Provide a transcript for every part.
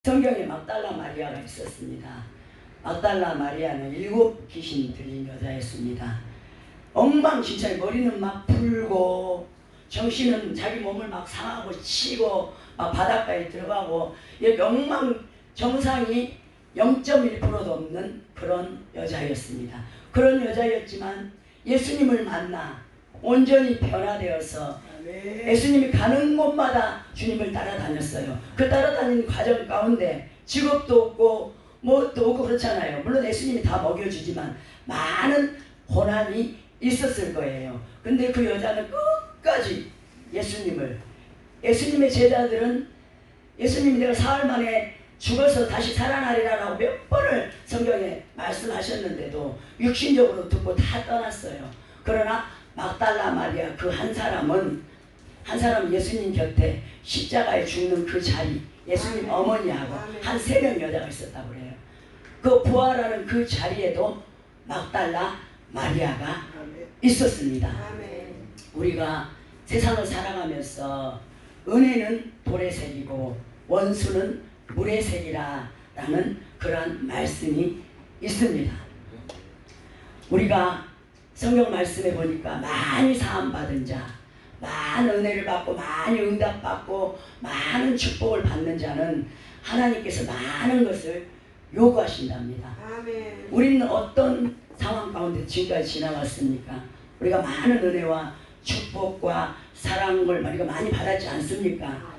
성경에 막달라 마리아가 있었습니다. 막달라 마리아는 7 귀신 들린 여자였습니다. 엉망진창, 머리는 막 풀고 정신은 자기 몸을 막 상하고 치고 막 바닷가에 들어가고 엉망, 정상이 0.1%도 없는 그런 여자였습니다. 그런 여자였지만 예수님을 만나 온전히 변화되어서 예수님이 가는 곳마다 주님을 따라다녔어요. 그 따라다니는 과정 가운데 직업도 없고 뭐도 없고 그렇잖아요. 물론 예수님이 다 먹여주지만 많은 고난이 있었을 거예요. 근데 그 여자는 끝까지 예수님의 제자들은 예수님이 내가 사흘 만에 죽어서 다시 살아나리라고 몇 번을 성경에 말씀하셨는데도 육신적으로 듣고 다 떠났어요. 그러나 막달라 마리아 그 한 사람은 예수님 곁에 십자가에 죽는 그 자리, 예수님 어머니하고 한 3명 여자가 있었다고 그래요. 그 부활하는 그 자리에도 막달라 마리아가 있었습니다. 우리가 세상을 살아가면서 은혜는 돌의 색이고 원수는 물의 색이라는 그러한 말씀이 있습니다. 우리가 성경 말씀에 보니까 많이 사함받은 자, 많은 은혜를 받고 많이 응답받고 많은 축복을 받는 자는 하나님께서 많은 것을 요구하신답니다. 아멘. 우리는 어떤 상황 가운데 지금까지 지나왔습니까? 우리가 많은 은혜와 축복과 사랑을 우리가 많이 받았지 않습니까?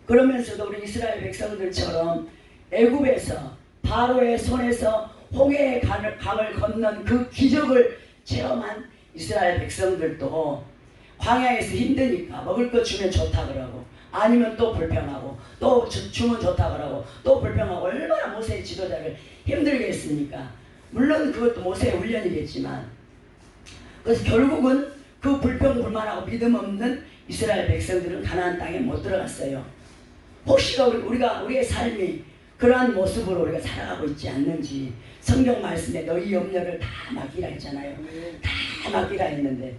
그러면서도 우리 이스라엘 백성들처럼 애굽에서 바로의 손에서 홍해의 강을 건넌 그 기적을 체험한 이스라엘 백성들도 광야에서 힘드니까 먹을 거 주면 좋다 그러고 아니면 또 불평하고 또 주면 좋다 그러고 또 불평하고 얼마나 모세의 지도자를 힘들게 했습니까? 물론 그것도 모세의 훈련이겠지만 그래서 결국은 그 불평불만하고 믿음 없는 이스라엘 백성들은 가나안 땅에 못 들어갔어요. 혹시가 우리의 삶이 그러한 모습으로 우리가 살아가고 있지 않는지 성경 말씀에 너희 염려를 다 맡기라 했잖아요. 다 맡기라 했는데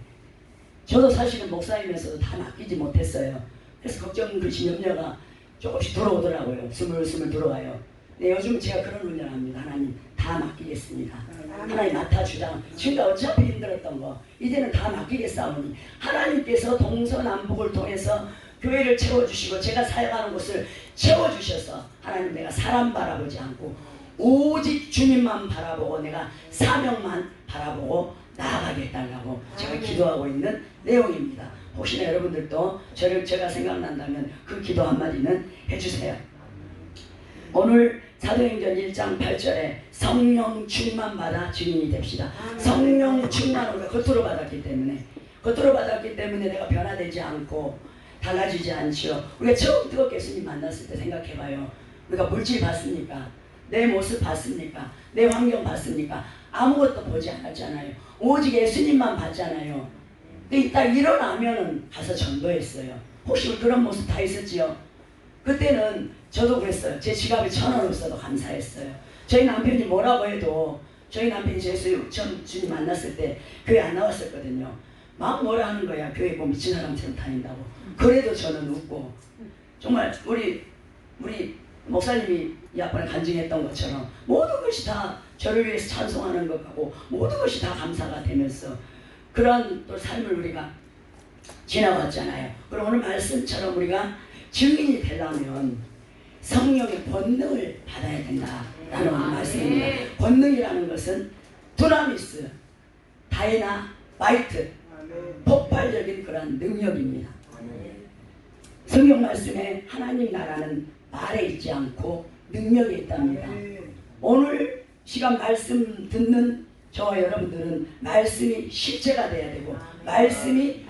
저도 사실은 목사이면서도 다 맡기지 못했어요. 그래서 걱정되신 염려가 조금씩 들어오더라고요. 스물스물 들어와요. 근데 요즘 제가 그런 훈련합니다. 하나님 다 맡기겠습니다. 하나님 맡아주자. 지금까지 어차피 힘들었던 거 이제는 다 맡기겠사오니 하나님께서 동서남북을 통해서 교회를 채워주시고 제가 사역하는 곳을 채워주셔서 하나님 내가 사람 바라보지 않고 오직 주님만 바라보고 내가 사명만 바라보고 나아가겠다고 제가 기도하고 있는 내용입니다. 혹시나 여러분들도 제가 생각난다면 그 기도 한마디는 해주세요. 오늘 사도행전 1장 8절에 성령 충만 받아 증인이 됩시다. 성령 충만을 우리가 겉으로 받았기 때문에 내가 변화되지 않고 달라지지 않지요. 우리가 처음 뜨겁게 예수님 만났을 때 생각해봐요. 우리가 물질 봤습니까? 내 모습 봤습니까? 내 환경 봤습니까? 아무것도 보지 않았잖아요. 오직 예수님만 봤잖아요. 근데 딱 일어나면은 가서 전도했어요. 혹시 그런 모습 다 있었지요? 그때는 저도 그랬어요. 제 지갑에 1,000원 없어도 감사했어요. 저희 남편이 뭐라고 해도 저희 남편이 주님 만났을 때 교회 안 나왔었거든요. 막 뭐라 하는 거야. 교회 보면 미친 사람처럼 다닌다고. 그래도 저는 웃고 정말 우리 목사님이 이 아빠를 간증했던 것처럼 모든 것이 다 저를 위해서 찬송하는 것 같고 모든 것이 다 감사가 되면서 그런 또 삶을 우리가 지나왔잖아요. 그럼 오늘 말씀처럼 우리가 증인이 되려면 성령의 권능을 받아야 된다라는 말씀입니다. 권능이라는 것은 두나미스, 다이나마이트, 폭발적인 그런 능력입니다. 성경 말씀에 하나님 나라는 말에 있지 않고 능력에 있답니다. 오늘 시간 말씀 듣는 저와 여러분들은 말씀이 실제가 돼야 되고 말씀이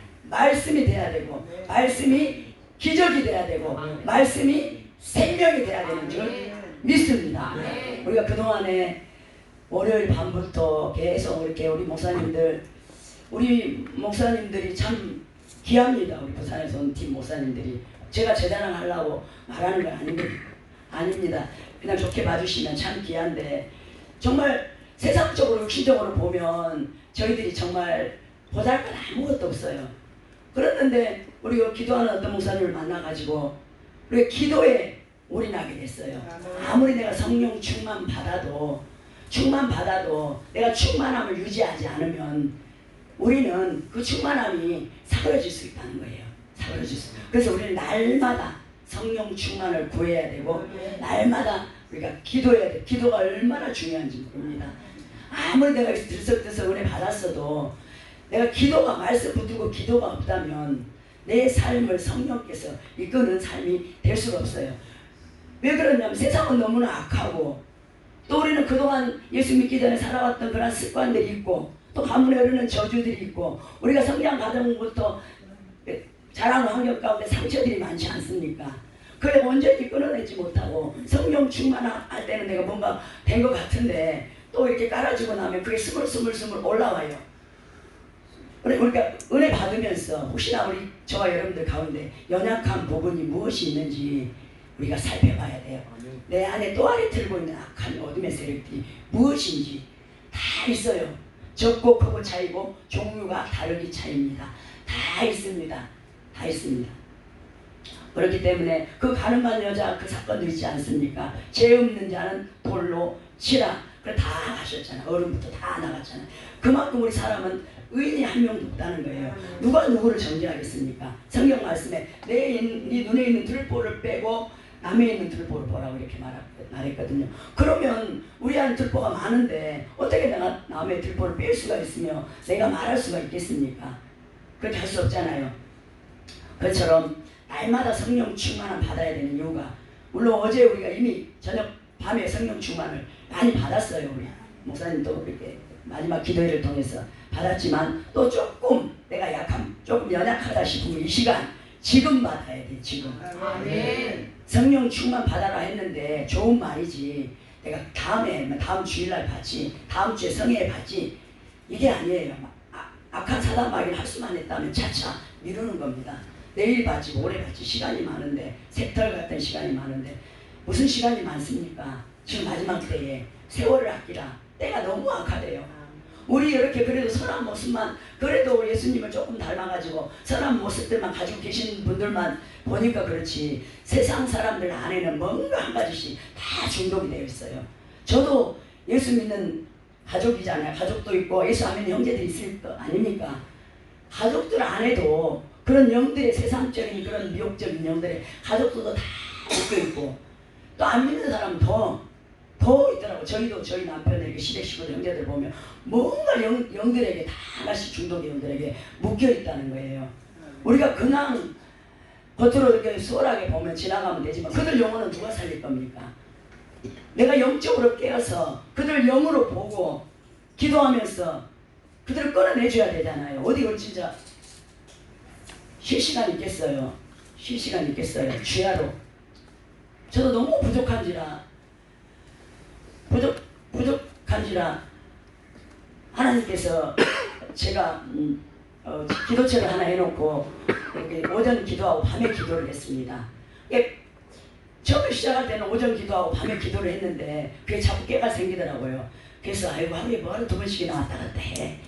돼야 되고 말씀이 기적이 돼야 되고 말씀이 생명이 돼야 되는 줄 믿습니다. 우리가 그동안에 월요일 밤부터 계속 이렇게 우리 목사님들이 참 귀합니다. 우리 부산에서 온 팀 목사님들이 제가 제 자랑하려고 말하는 건 아닙니다. 그냥 좋게 봐주시면 참 귀한데 정말 세상적으로 육신적으로 보면 저희들이 정말 보잘것 아무것도 없어요. 그랬는데 우리가 기도하는 어떤 목사님을 만나가지고 우리가 기도에 올인하게 됐어요. 아무리 내가 성령 충만 받아도 내가 충만함을 유지하지 않으면 우리는 그 충만함이 사그러질 수 있다는 거예요. 사그러질 수. 그래서 우리는 날마다 성령 충만을 구해야 되고 날마다 우리가 기도해야 돼. 기도가 얼마나 중요한지 모릅니다. 아무리 내가 들썩들썩 은혜 받았어도 내가 기도가 말씀 붙들고 기도가 없다면 내 삶을 성령께서 이끄는 삶이 될 수가 없어요. 왜 그러냐면 세상은 너무나 악하고 또 우리는 그동안 예수 믿기 전에 살아왔던 그런 습관들이 있고 또 가문에 흐르는 저주들이 있고 우리가 성장 과정부터 자라는 환경 가운데 상처들이 많지 않습니까? 그래 온전히 끊어내지 못하고 성령 충만할 때는 내가 뭔가 된 것 같은데 또 이렇게 깔아주고 나면 그게 스물스물 올라와요. 우리가 은혜 받으면서 혹시나 우리 저와 여러분들 가운데 연약한 부분이 무엇이 있는지 우리가 살펴봐야 돼요. 내 안에 또 아래 들고 있는 악한 어둠의 세력들이 무엇인지 다 있어요. 적고 크고 차이고 종류가 다르기 차이입니다. 다 있습니다. 다 있습니다. 그렇기 때문에 그 가늠한 여자 그 사건도 있지 않습니까? 죄 없는 자는 돌로 치라. 그래 다 하셨잖아요. 어른부터 다 나갔잖아요. 그만큼 우리 사람은 의인이 한 명도 없다는 거예요. 누가 누구를 정죄하겠습니까? 성경 말씀에 네 눈에 있는 들보를 빼고 남에 있는 들보를 보라고 이렇게 말했거든요. 그러면 우리 안에 들보가 많은데 어떻게 내가 남의 들보를 뺄 수가 있으며 내가 말할 수가 있겠습니까? 그렇게 할 수 없잖아요. 그처럼 날마다 성령 충만을 받아야 되는 이유가 물론 어제 우리가 이미 저녁 밤에 성령 충만을 많이 받았어요. 우리 목사님도 이렇게 마지막 기도회를 통해서 받았지만 또 조금 내가 조금 연약하다 싶으면 이 시간 지금 받아야 돼. 지금. 성령 충만 받아라 했는데 좋은 말이지 내가 다음 주일날 받지 다음 주에 성회에 받지 이게 아니에요. 악한 사단 마귀를 할 수만 했다면 차차 미루는 겁니다. 내일 받지 모레 받지 시간이 많은데 색털 같은 시간이 많은데 무슨 시간이 많습니까? 지금 마지막 때에 세월을 아끼라. 때가 너무 악하대요. 우리 이렇게 그래도 선한 모습만 그래도 예수님을 조금 닮아가지고 선한 모습들만 가지고 계신 분들만 보니까 그렇지 세상 사람들 안에는 뭔가 한 가지씩 다 중독이 되어 있어요. 저도 예수 믿는 가족이잖아요. 가족도 있고 예수 안 믿는 형제들이 있을 거 아닙니까? 가족들 안에도 그런 영들의 세상적인 그런 미혹적인 영들의 가족들도 다 묶여 있고 또 안 믿는 사람은 더 있더라고. 저희도 저희 남편에게 시댁 식구들 형제들 보면 뭔가 영들에게 다 하나씩 중독의 영들에게 묶여 있다는 거예요. 우리가 그냥 겉으로 이렇게 수월하게 보면 지나가면 되지만 그들 영혼은 누가 살릴 겁니까? 내가 영적으로 깨어서 그들 영으로 보고 기도하면서 그들을 끌어내줘야 되잖아요. 어디 걸 진짜 쉴 시간 있겠어요. 쉴 시간 있겠어요. 주야로. 저도 너무 부족한지라 하나님께서 제가 기도책을 하나 해놓고 이렇게 오전 기도하고 밤에 기도를 했습니다. 처음에 시작할 때는 오전 기도하고 밤에 기도를 했는데 그게 자꾸 깨가 생기더라고요. 그래서 아이고 하루에 뭐하러 2번씩이나 왔다 갔다 해.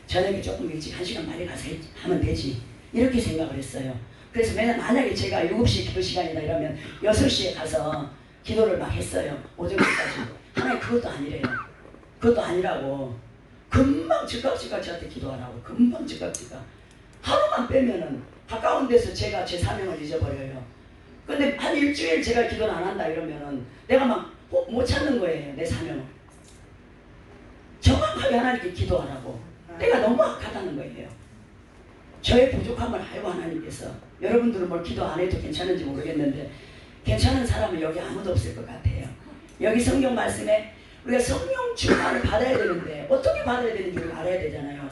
저녁에 조금 일찍 1시간 빨리 가서 하면 되지. 이렇게 생각을 했어요. 그래서 만약에 제가 7시 기도 시간이다 이러면 6시에 가서 기도를 막 했어요. 오전까지. 하나님 그것도 아니래요. 그것도 아니라고. 금방 즉각 저한테 기도하라고. 금방 즉각. 하루만 빼면은 가까운 데서 제가 제 사명을 잊어버려요. 근데 한 일주일 제가 기도를 안 한다 이러면은 내가 막 못 찾는 거예요. 내 사명을. 정확하게 하나님께 기도하라고. 내가 너무 악하다는 거예요. 저의 부족함을 알고 하나님께서 여러분들은 뭘 기도 안 해도 괜찮은지 모르겠는데 괜찮은 사람은 여기 아무도 없을 것 같아요. 여기 성경 말씀에 우리가 성령 충만을 받아야 되는데 어떻게 받아야 되는지 우리가 알아야 되잖아요.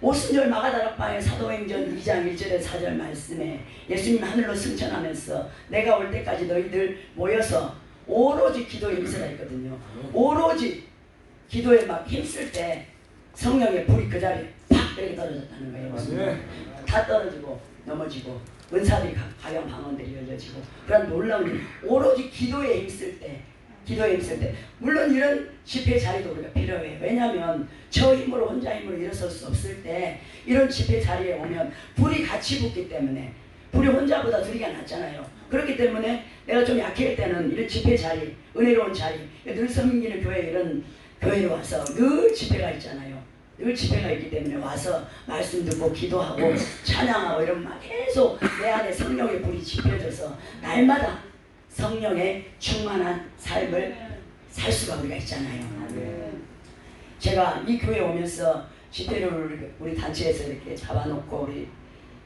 오순절 마가다락방의 사도행전 2장 1절에 4절 말씀에 예수님 하늘로 승천하면서 내가 올 때까지 너희들 모여서 오로지 기도에 힘쓰라 했거든요. 오로지 기도에 막 힘쓸 때 성령의 불이 그 자리에 팍 이렇게 떨어졌다는 거예요. 다 떨어지고 넘어지고 은사들이 가영 방언들이 열려지고 그런 놀라운 일. 오로지 기도에 힘쓸 때 물론 이런 집회 자리도 우리가 필요해요. 왜냐하면 저 힘으로 혼자 힘으로 일어설 수 없을 때 이런 집회 자리에 오면 불이 같이 붙기 때문에 우리 혼자보다 둘이가 낫잖아요. 그렇기 때문에 내가 좀 약할 때는 이런 집회 자리, 은혜로운 자리, 늘 섬기는 교회 이런 교회에 와서 늘 집회가 있잖아요. 늘 집회가 있기 때문에 와서 말씀 듣고 기도하고 찬양하고 이러면 막 계속 내 안에 성령의 불이 지펴져서 날마다 성령의 충만한 삶을 살 수가 우리가 있잖아요. 제가 이 교회 오면서 집회를 우리 단체에서 이렇게 잡아놓고 우리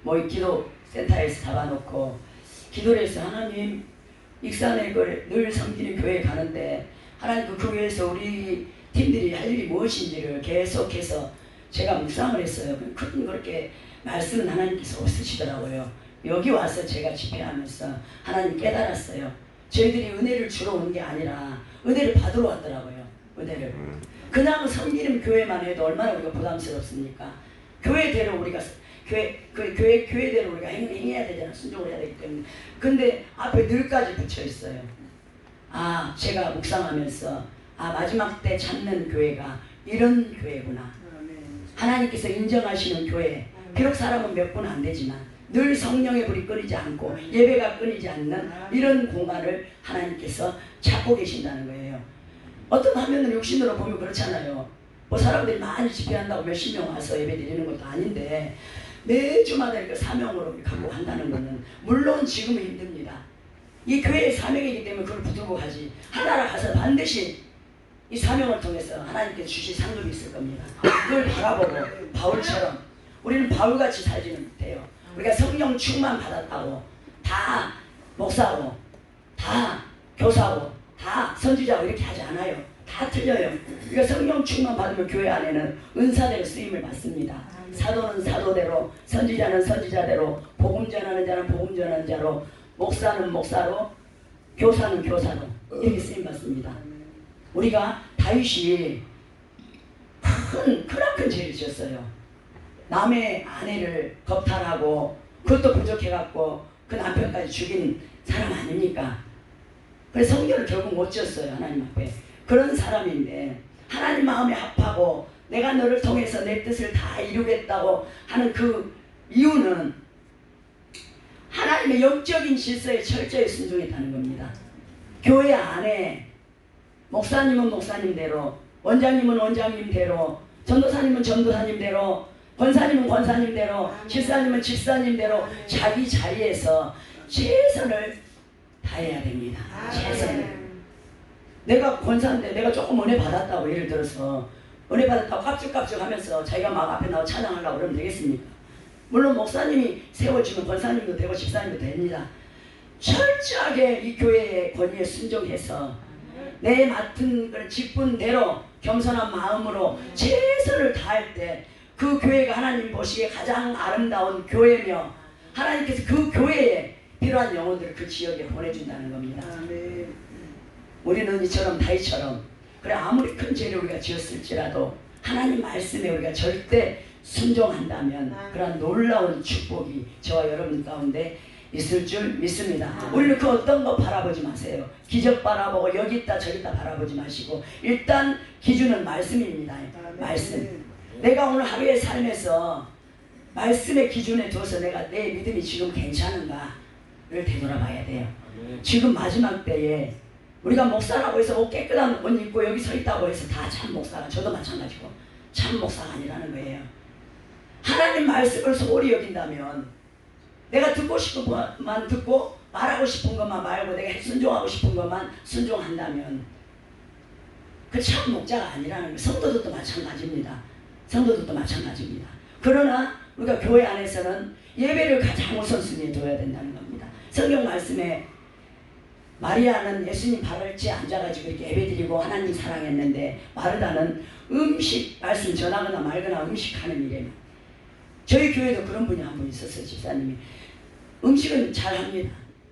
뭐 기도 센터에서 잡아놓고 기도를 해서 하나님 익산의 걸 늘 섬기는 교회에 가는데 하나님 그 교회에서 우리 팀들이 할 일이 무엇인지를 계속해서 제가 묵상을 했어요. 큰 그렇게 말씀은 하나님께서 없으시더라고요. 여기 와서 제가 집회하면서 하나님 깨달았어요. 저희들이 은혜를 주러 오는 게 아니라 은혜를 받으러 왔더라고요. 은혜를. 그냥 섬기는 교회만 해도 얼마나 우리가 부담스럽습니까? 교회대로 우리가 교회대로 우리가 행해야 되잖아. 순종을 해야 되기 때문에. 근데 앞에 늘까지 붙여 있어요. 아, 제가 묵상하면서 마지막 때 찾는 교회가 이런 교회구나. 하나님께서 인정하시는 교회. 비록 사람은 몇 분 안 되지만 늘 성령의 불이 끊이지 않고 예배가 끊이지 않는 이런 공간을 하나님께서 찾고 계신다는 거예요. 어떤 화면은 육신으로 보면 그렇잖아요. 뭐 사람들이 많이 집회한다고 몇십 명 와서 예배 드리는 것도 아닌데 매주마다 이렇게 사명으로 갖고 간다는 것은 물론 지금은 힘듭니다. 이 교회의 사명이기 때문에 그걸 붙들고 가지. 하나라 가서 반드시 이 사명을 통해서 하나님께 주실 상급이 있을 겁니다. 그걸 바라보고 바울처럼 우리는 바울같이 살지는 못해요. 우리가 성령 충만 받았다고 다 목사고 다 교사고 다 선지자고 이렇게 하지 않아요. 다 틀려요. 우리가 성령 충만 받으면 교회 안에는 은사대로 쓰임을 받습니다. 사도는 사도대로, 선지자는 선지자대로, 복음 전하는 자는 복음 전하는 자로, 목사는 목사로, 교사는 교사로 이렇게 쓰임 받습니다. 우리가 다윗이 크나큰 죄를 지었어요. 남의 아내를 겁탈하고 그것도 부족해갖고 그 남편까지 죽인 사람 아닙니까? 그래서 성결을 결국 못 지었어요. 하나님 앞에. 그런 사람인데 하나님 마음에 합하고 내가 너를 통해서 내 뜻을 다 이루겠다고 하는 그 이유는 하나님의 영적인 질서에 철저히 순종했다는 겁니다. 교회 안에 목사님은 목사님대로, 원장님은 원장님대로, 전도사님은 전도사님대로, 권사님은 권사님대로, 집사님은 집사님대로 자기 자리에서 최선을 다해야 됩니다. 최선을. 내가 권사인데 내가 조금 은혜 받았다고 예를 들어서 은혜 받았다고 깝죽깝죽 하면서 자기가 막 앞에 나와 찬양하려고 그러면 되겠습니까? 물론 목사님이 세워주면 권사님도 되고 집사님도 됩니다. 철저하게 이 교회의 권위에 순종해서 내 맡은 그런 직분대로 겸손한 마음으로 최선을 다할 때 그 교회가 하나님 보시기에 가장 아름다운 교회며 하나님께서 그 교회에 필요한 영혼들을 그 지역에 보내준다는 겁니다. 우리는 이처럼 다윗처럼 그래 아무리 큰 죄를 우리가 지었을지라도 하나님 말씀에 우리가 절대 순종한다면 그런 놀라운 축복이 저와 여러분 가운데 있을 줄 믿습니다. 우리는 그 어떤 거 바라보지 마세요. 기적 바라보고 여기 있다 저기 있다 바라보지 마시고 일단 기준은 말씀입니다. 말씀. 내가 오늘 하루의 삶에서 말씀의 기준에 둬서 내가 내 믿음이 지금 괜찮은가를 되돌아봐야 돼요. 지금 마지막 때에 우리가 목사라고 해서 옷 깨끗한 옷 입고 여기 서 있다고 해서 다 참 목사가 저도 마찬가지고 참 목사가 아니라는 거예요. 하나님 말씀을 소홀히 여긴다면 내가 듣고 싶은 것만 듣고 말하고 싶은 것만 말고 내가 순종하고 싶은 것만 순종한다면 그 참 목자가 아니라는 거예요. 성도들도 마찬가지입니다. 성도들도 마찬가지입니다. 그러나 우리가 교회 안에서는 예배를 가장 우선순위에 둬야 된다는 겁니다. 성경 말씀에 마리아는 예수님 발을째 앉아가지고 이렇게 예배드리고 하나님 사랑했는데 마르다는 음식 말씀 전하거나 말거나 음식하는 일에 저희 교회도 그런 분이 한 분 있었어요. 집사님이 음식은 잘합니다.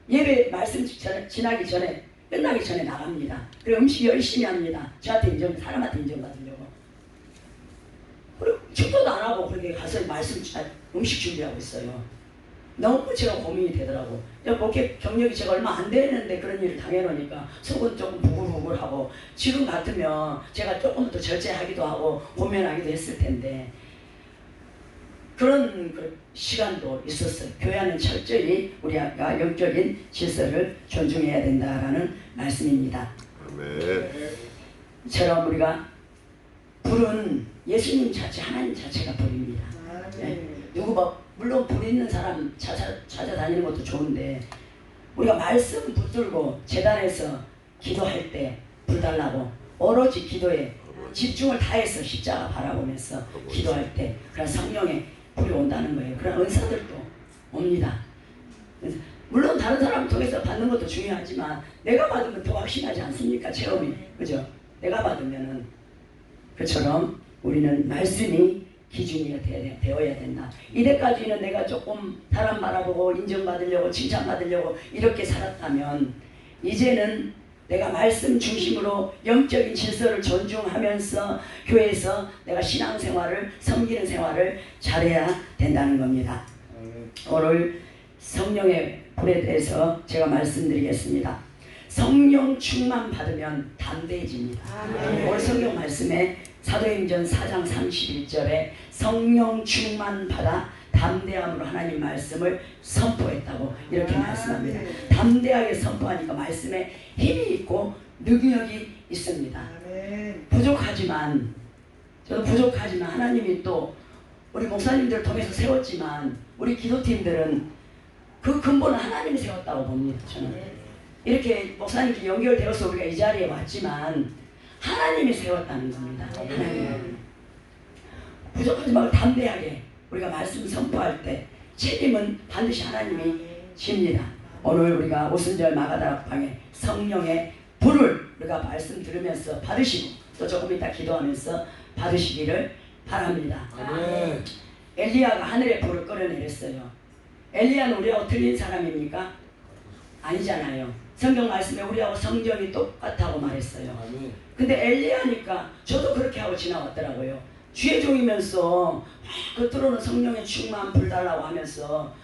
예배 말씀 지나기 전에 끝나기 전에 나갑니다. 그리고 음식 열심히 합니다. 저한테 사람한테 인정받으려고. 그리고 축도도 안 하고 그렇게 가서 음식 준비하고 있어요. 너무 제가 고민이 되더라고. 목회 경력이 제가 얼마 안 되는데 그런 일을 당해놓으니까 속은 조금 부글부글하고 지금 같으면 제가 조금 더 절제하기도 하고 고민하기도 했을 텐데 그런 그 시간도 있었어요. 교회는 철저히 우리가 영적인 질서를 존중해야 된다라는 말씀입니다. 처럼 우리가 불은 예수님 자체, 하나님 자체가 불입니다. 네. 누구 물론 불 있는 사람 찾아다니는 것도 좋은데 우리가 말씀 붙들고 제단에서 기도할 때 불 달라고 오로지 기도에 집중을 다해서 십자가 바라보면서 기도할 때 그런 성령의 불이 온다는 거예요. 그런 은사들도 옵니다. 물론 다른 사람 통해서 받는 것도 중요하지만 내가 받으면 더 확신하지 않습니까? 체험이. 그죠? 내가 받으면은 그처럼 우리는 말씀이 기준이 되어야 된다. 이때까지는 내가 조금 사람 바라보고 인정받으려고 칭찬받으려고 이렇게 살았다면 이제는 내가 말씀 중심으로 영적인 질서를 존중하면서 교회에서 내가 신앙생활을 섬기는 생활을 잘해야 된다는 겁니다. 오늘 성령의 불에 대해서 제가 말씀드리겠습니다. 성령 충만 받으면 담대해집니다. 오늘 성경 말씀에 사도행전 4장 31절에 성령 충만 받아 담대함으로 하나님 말씀을 선포했다고 이렇게 말씀합니다. 담대하게 선포하니까 말씀에 힘이 있고 능력이 있습니다. 부족하지만 저도 부족하지만 하나님이 또 우리 목사님들을 통해서 세웠지만 우리 기도팀들은 그 근본은 하나님이 세웠다고 봅니다. 저는 이렇게 목사님께 연결되어서 우리가 이 자리에 왔지만 하나님이 세웠다는 겁니다. 하나님. 부족하지 말고 담대하게 우리가 말씀 선포할 때 책임은 반드시 하나님이 집니다. 오늘 우리가 오순절 마가다락방에 성령의 불을 우리가 말씀 들으면서 받으시고 또 조금 이따 기도하면서 받으시기를 바랍니다. 엘리야가 하늘의 불을 끌어내렸어요. 엘리야는 우리하고 틀린 사람입니까? 아니잖아요. 성경 말씀에 우리하고 성정이 똑같다고 말했어요. 근데 엘리야니까 저도 그렇게 하고 지나왔더라고요. 주의 종이면서 겉으로는 성령의 충만 불 달라고 하면서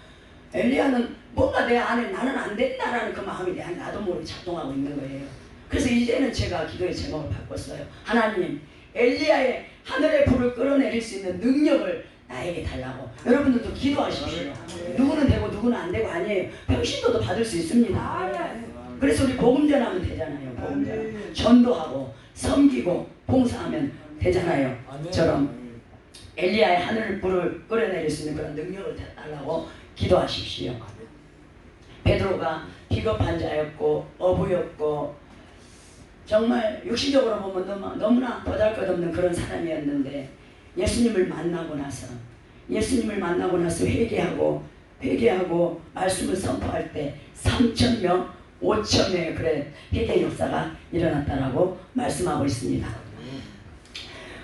엘리야는 뭔가 내 안에 나는 안 된다라는 그 마음이 내 안에 나도 모르게 작동하고 있는 거예요. 그래서 이제는 제가 기도의 제목을 바꿨어요. 하나님, 엘리야의 하늘의 불을 끌어내릴 수 있는 능력을 나에게 달라고. 여러분들도 기도하십시오. 누구는 되고 누구는 안 되고 아니에요. 평신도도 받을 수 있습니다. 그래서 우리 복음 전하면 되잖아요. 복음 전. 전도하고 섬기고 봉사하면 되잖아요. 저럼 엘리야의 하늘 불을 끌어내릴 수 있는 그런 능력을 달라고 기도하십시오. 베드로가 비겁한 자였고 어부였고 정말 육신적으로 보면 너무나 보잘것없는 그런 사람이었는데 예수님을 만나고 나서 회개하고 말씀을 선포할 때 3,000명 5,000명의 그런 회개 역사가 일어났다라고 말씀하고 있습니다.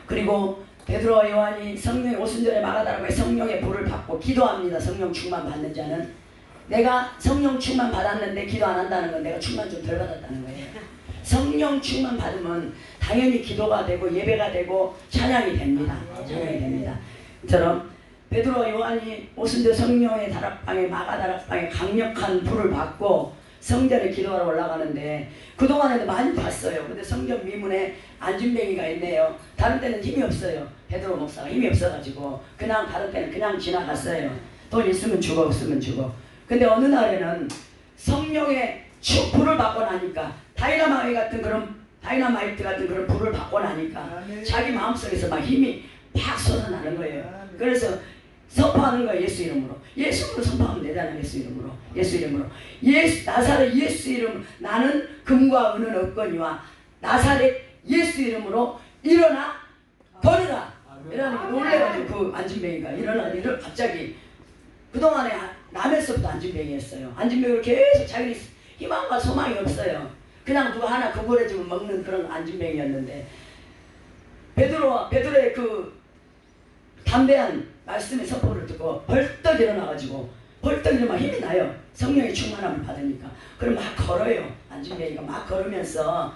그리고 베드로와 요한이 성령의 오순절에 마가다락방에 성령의 불을 받고 기도합니다. 성령 충만 받는 자는 내가 성령 충만 받았는데 기도 안 한다는 건 내가 충만 좀 덜 받았다는 거예요. 성령 충만 받으면 당연히 기도가 되고 예배가 되고 찬양이 됩니다. 찬양이 됩니다. 처럼 베드로와 요한이 오순절 성령의 다락방에 마가다락방에 강력한 불을 받고 성전에 기도하러 올라가는데 그동안에도 많이 봤어요. 근데 성전 미문에 안진뱅이가 있네요. 다른 때는 힘이 없어요. 베드로 목사가 힘이 없어가지고 그냥 다른 때는 그냥 지나갔어요. 돈 있으면 주고 없으면 주고. 근데 어느 날에는 성령의 불을 받고 나니까 다이너마이트 같은 그런 불을 받고 나니까 자기 마음속에서 막 힘이 팍 솟아나는 거예요. 그래서 선포하는 거예요. 예수 이름으로. 예수 이름으로 선포하면 되잖아요. 예수 이름으로. 예수 이름으로. 나사렛 예수 이름 나는 금과 은은 없거니와 나사렛 예수 이름으로 일어나 걸으라. 이러니까 놀래가지고 그 안진뱅이가 일어나 갑자기 그동안에 남에서부터 안진뱅이였어요. 안진뱅이를 계속 자기는 희망과 소망이 없어요. 그냥 누가 하나 구걸해주면 먹는 그런 안진뱅이였는데 베드로의 그 담대한 말씀의 선포를 듣고 벌떡 일어나가지고 벌떡 일어나면 힘이 나요. 성령의 충만함을 받으니까. 그럼 막 걸어요. 안진뱅이가 막 걸으면서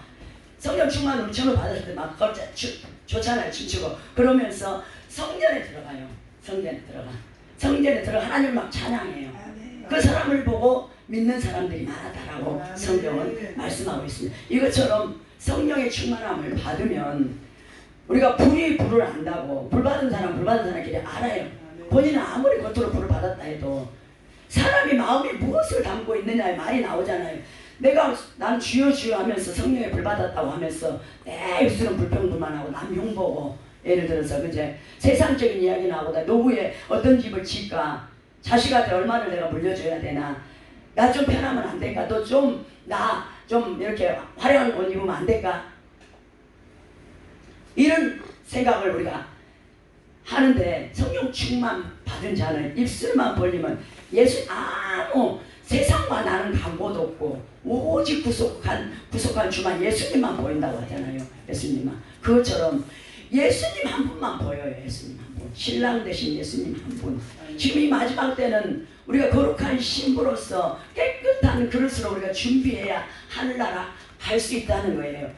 성령 충만 음침을 받았을 때 막 좋잖아요. 춤추고 그러면서 성전에 들어가요. 성전에 들어가 하나님을 막 찬양해요. 그 사람을 보고 믿는 사람들이 많았다라고 성경은 말씀하고 있습니다. 이것처럼 성령의 충만함을 받으면 우리가 불을 안다고 불 받은 사람끼리 알아요. 본인은 아무리 겉으로 불을 받았다 해도 사람이 마음에 무엇을 담고 있느냐의 말이 나오잖아요. 난 주여 주여 하면서 성령의 불 받았다고 하면서 내 입술은 불평불만하고 남 흉보고, 예를 들어서 그제 세상적인 이야기 나오다 노후에 어떤 집을 질까, 자식한테 얼마를 내가 물려줘야 되나, 나 좀 편하면 안 될까, 나 좀 이렇게 화려한 옷 입으면 안 될까, 이런 생각을 우리가 하는데, 성령 충만 받은 자는 입술만 벌리면 아무 세상과 나는 광고도 없고 오직 구속한 주만 예수님만 보인다고 하잖아요. 예수님만. 그것처럼 예수님 한 분만 보여요. 예수님 한 분. 신랑 되신 예수님 한 분. 지금 이 마지막 때는 우리가 거룩한 신부로서 깨끗한 그릇으로 우리가 준비해야 하늘나라 갈 수 있다는 거예요.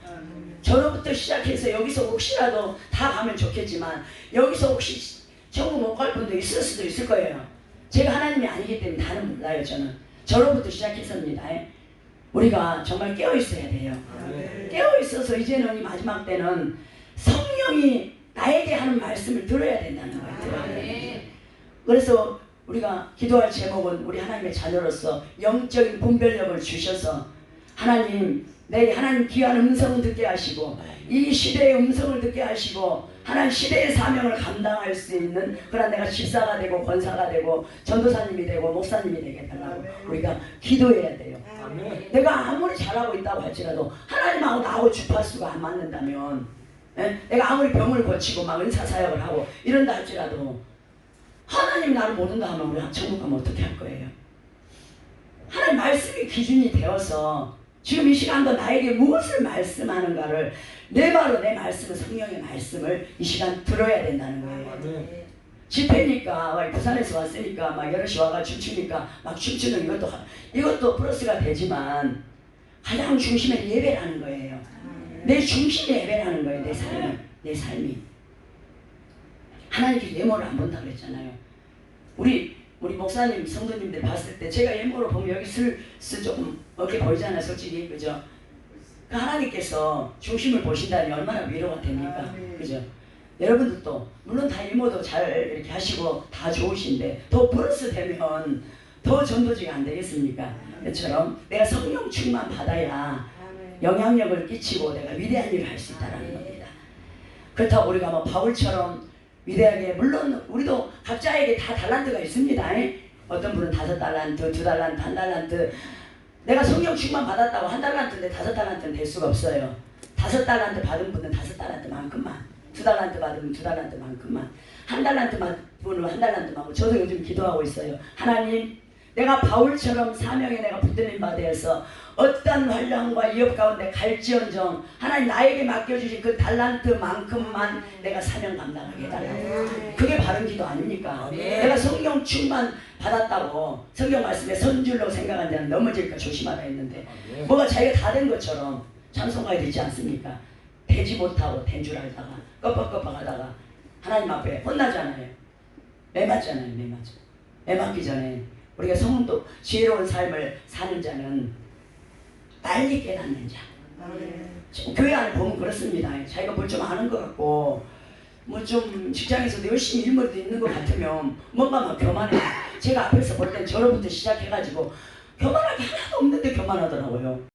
저로부터 시작해서 여기서 혹시라도 다 가면 좋겠지만 여기서 혹시 천국 못 갈 분도 있을 수도 있을 거예요. 제가 하나님이 아니기 때문에 다는 몰라요. 저로부터 시작해서입니다. 우리가 정말 깨어있어야 돼요. 깨어있어서 이제는 이 마지막 때는 성령이 나에게 하는 말씀을 들어야 된다는 거예요. 그래서 우리가 기도할 제목은 우리 하나님의 자녀로서 영적인 분별력을 주셔서 하나님 귀한 음성을 듣게 하시고 이 시대의 음성을 듣게 하시고 하나님 시대의 사명을 감당할 수 있는 그런 내가 집사가 되고 권사가 되고 전도사님이 되고 목사님이 되게 달라고 우리가 기도해야 돼요. 내가 아무리 잘하고 있다고 할지라도 하나님하고 나하고 주파수가 안 맞는다면, 내가 아무리 병을 고치고 막 은사사역을 하고 이런다 할지라도 하나님이 나를 모른다 하면 우리 천국 가면 어떻게 할 거예요? 하나님 말씀이 기준이 되어서 지금 이 시간도 나에게 무엇을 말씀하는가를 내 말씀은 성령의 말씀을 이 시간 들어야 된다는 거예요. 집회니까 부산에서 왔으니까 막 여럿이 와가 춤추니까 막 춤추는 이것도 플러스가 되지만 가장 중심에 예배라는 거예요. 내 중심에 예배라는 거예요. 내 삶이 하나님께 외모를 안 본다고 그랬잖아요. 우리 목사님 성도님들 봤을 때 제가 외모로 보면 여기 슬슬 조금 어깨 보이잖아요. 솔직히 그죠? 그 하나님께서 중심을 보신다니 얼마나 위로가 됩니까? 그죠? 여러분들도 물론 다 외모도 잘 이렇게 하시고 다 좋으신데 더 플러스 되면 더 전도지가 안 되겠습니까? 그처럼 내가 성령 충만 받아야 영향력을 끼치고 내가 위대한 일을 할 수 있다는 겁니다. 그렇다고 우리가 뭐 바울처럼 위대하게, 물론 우리도 각자에게 다 달란트가 있습니다. 어떤 분은 5달란트, 2달란트, 1달란트. 내가 성령 충만 받았다고 1달란트인데 5달란트는 될 수가 없어요. 5달란트 받은 분은 5달란트만큼만, 2달란트 받으면 2달란트만큼만, 1달란트 받은 분은 1달란트만큼. 저도 요즘 기도하고 있어요. 하나님, 내가 바울처럼 사명에 내가 붙들린 바 되어서 어떤 환란과 위협 가운데 갈지언정 하나님 나에게 맡겨주신 그 달란트만큼만 내가 사명 감당하게 해달라고. 그게 바른 기도 아닙니까? 내가 성령 충만 받았다고 성경 말씀에 선줄로 생각한 자는 넘어질까 조심하라 했는데 뭐가 자기가 다 된 것처럼 찬송가에 되지 않습니까? 되지 못하고 된 줄 알다가 껍벅껍벅하다가 하나님 앞에 혼나잖아요. 매 맞잖아요. 매 맞기 전에 우리가 성도 지혜로운 삶을 사는 자는 빨리 깨닫는 자. 교회 안에 보면 그렇습니다. 자기가 뭘 좀 아는 것 같고 뭐 좀 직장에서도 열심히 일머리도 있는 것 같으면 뭔가 막 교만해. 제가 앞에서 볼 땐 저로부터 시작해가지고 교만하게 하나도 없는데 교만하더라고요.